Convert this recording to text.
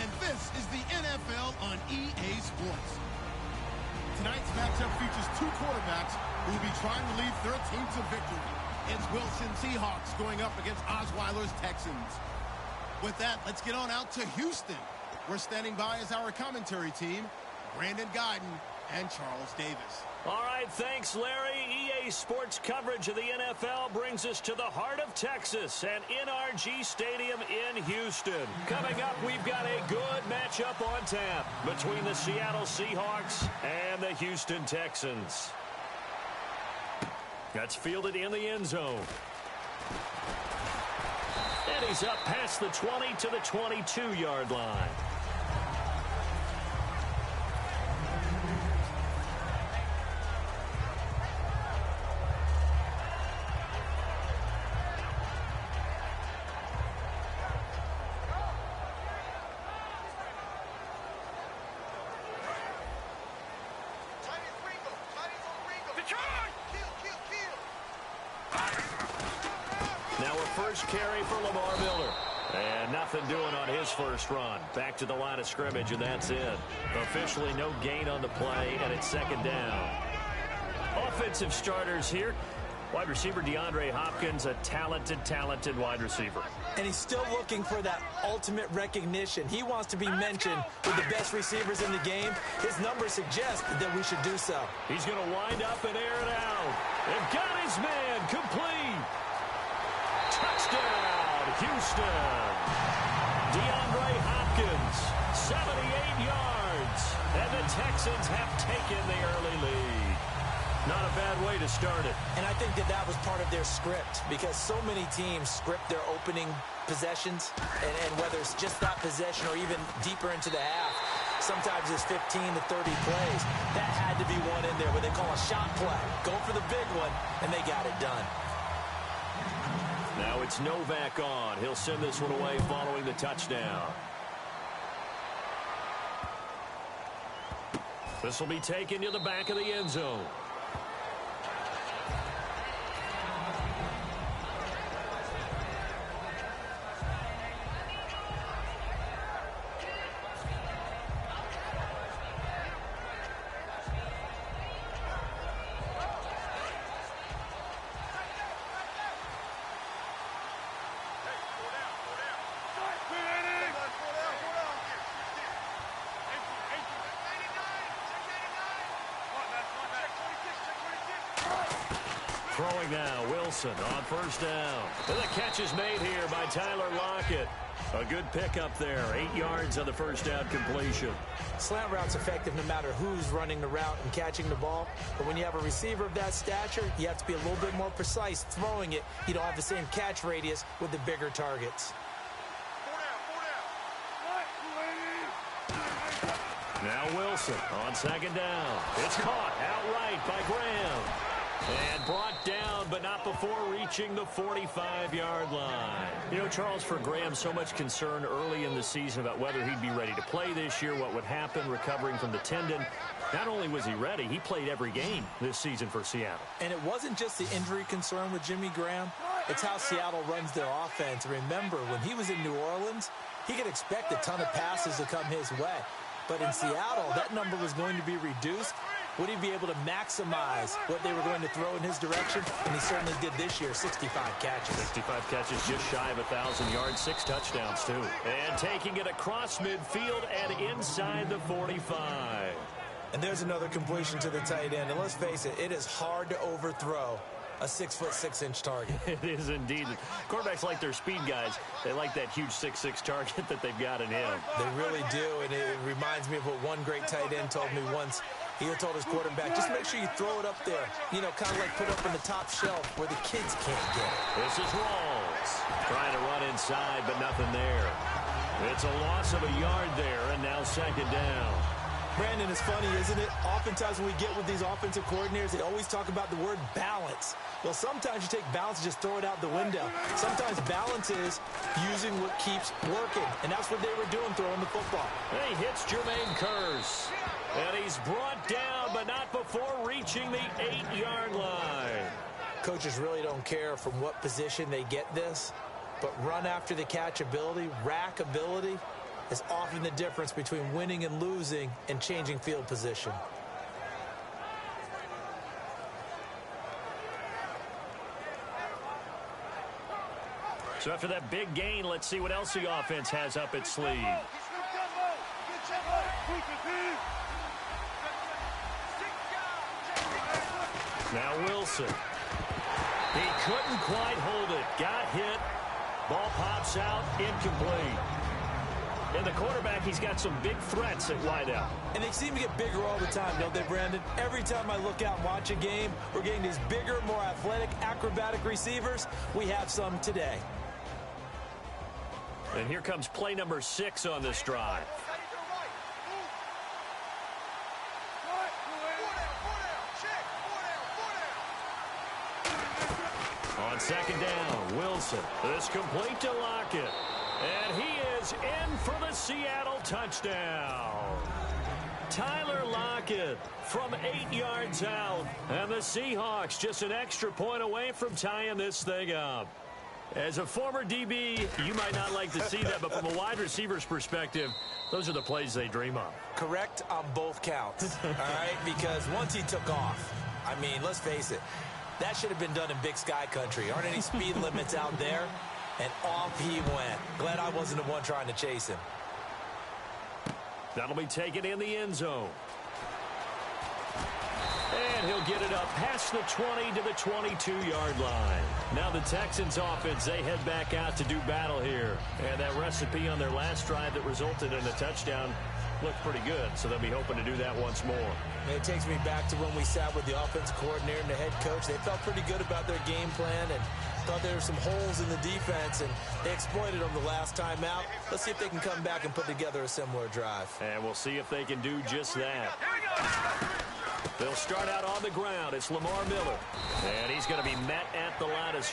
and this is the NFL on EA Sports. Tonight's matchup features two quarterbacks who will be trying to lead their team to victory. It's Wilson Seahawks going up against Osweiler's Texans. With that, let's get on out to Houston. We're standing by as our commentary team, Brandon Guyton and Charles Davis. All right, thanks, Larry. EA Sports coverage of the NFL brings us to the heart of Texas and NRG Stadium in Houston. Coming up, we've got a good matchup on tap between the Seattle Seahawks and the Houston Texans. That's fielded in the end zone. And he's up past the 20 to the 22-yard line. Carry for Lamar Miller. And nothing doing on his first run. Back to the line of scrimmage, and that's it. Officially no gain on the play, and it's second down. Offensive starters here. Wide receiver DeAndre Hopkins, a talented wide receiver. And he's still looking for that ultimate recognition. He wants to be mentioned with the best receivers in the game. His numbers suggest that we should do so. He's going to wind up and air it out. They've got his man complete. Touchdown, Houston. DeAndre Hopkins, 78 yards. And the Texans have taken the early lead. Not a bad way to start it. And I think that was part of their script, because so many teams script their opening possessions, and whether it's just that possession or even deeper into the half, sometimes it's 15 to 30 plays. That had to be one in there, what they call a shot play. Go for the big one, and they got it done. Now it's Novak on. He'll send this one away following the touchdown. This will be taken to the back of the end zone. Throwing now, Wilson on first down. And the catch is made here by Tyler Lockett. A good pickup there, 8 yards on the first down completion. Slant route's effective no matter who's running the route and catching the ball. But when you have a receiver of that stature, you have to be a little bit more precise throwing it. You don't have the same catch radius with the bigger targets. Now Wilson on second down. It's caught outright by Graham. And brought down, but not before reaching the 45-yard line. You know, Charles, for Graham, so much concern early in the season about whether he'd be ready to play this year, what would happen recovering from the tendon. Not only was he ready, he played every game this season for Seattle. And it wasn't just the injury concern with Jimmy Graham. It's how Seattle runs their offense. Remember, when he was in New Orleans, he could expect a ton of passes to come his way. But in Seattle, that number was going to be reduced. Would he be able to maximize what they were going to throw in his direction? And he certainly did this year, 65 catches. 65 catches, just shy of 1,000 yards, 6 touchdowns, too. And taking it across midfield and inside the 45. And there's another completion to the tight end. And let's face it, it is hard to overthrow a 6'6" target. It is indeed. Quarterbacks like their speed guys. They like that huge 6'6" target that they've got in him. They really do, and it reminds me of what one great tight end told me once. He had told his quarterback, just make sure you throw it up there. You know, kind of like put up on the top shelf where the kids can't get it. This is Rawls. Trying to run inside, but nothing there. It's a loss of a yard there, and now second down. Brandon, it's funny, isn't it? Oftentimes when we get with these offensive coordinators, they always talk about the word balance. Well, sometimes you take balance and just throw it out the window. Sometimes balance is using what keeps working, and that's what they were doing, throwing the football. And he hits Jermaine Kearse. And he's brought down, but not before reaching the 8-yard line. Coaches really don't care from what position they get this, but run after the catch ability, rack ability, is often the difference between winning and losing and changing field position. So after that big gain, let's see what else the offense has up its sleeve. Now Wilson. He couldn't quite hold it. Got hit. Ball pops out. Incomplete. And the quarterback, he's got some big threats at wideout. And they seem to get bigger all the time, don't they, Brandon? Every time I look out and watch a game, we're getting these bigger, more athletic, acrobatic receivers. We have some today. And here comes play number 6 on this drive. On second down, Wilson. This complete to Lockett. And he is in for the Seattle touchdown. Tyler Lockett from 8 yards out. And the Seahawks just an extra point away from tying this thing up. As a former DB, you might not like to see that, but from a wide receiver's perspective, those are the plays they dream of. Correct on both counts, all right? Because once he took off, I mean, let's face it, that should have been done in Big Sky country. Aren't any speed limits out there? And off he went. Glad I wasn't the one trying to chase him. That'll be taken in the end zone. And he'll get it up past the 20 to the 22-yard line. Now the Texans offense, they head back out to do battle here. And that recipe on their last drive that resulted in a touchdown looked pretty good, so they'll be hoping to do that once more. And it takes me back to when we sat with the offense coordinator and the head coach. They felt pretty good about their game plan and thought there were some holes in the defense, and they exploited them the last time out. Let's see if they can come back and put together a similar drive. And we'll see if they can do just that. They'll start out on the ground. It's Lamar Miller. And he's going to be met at the line of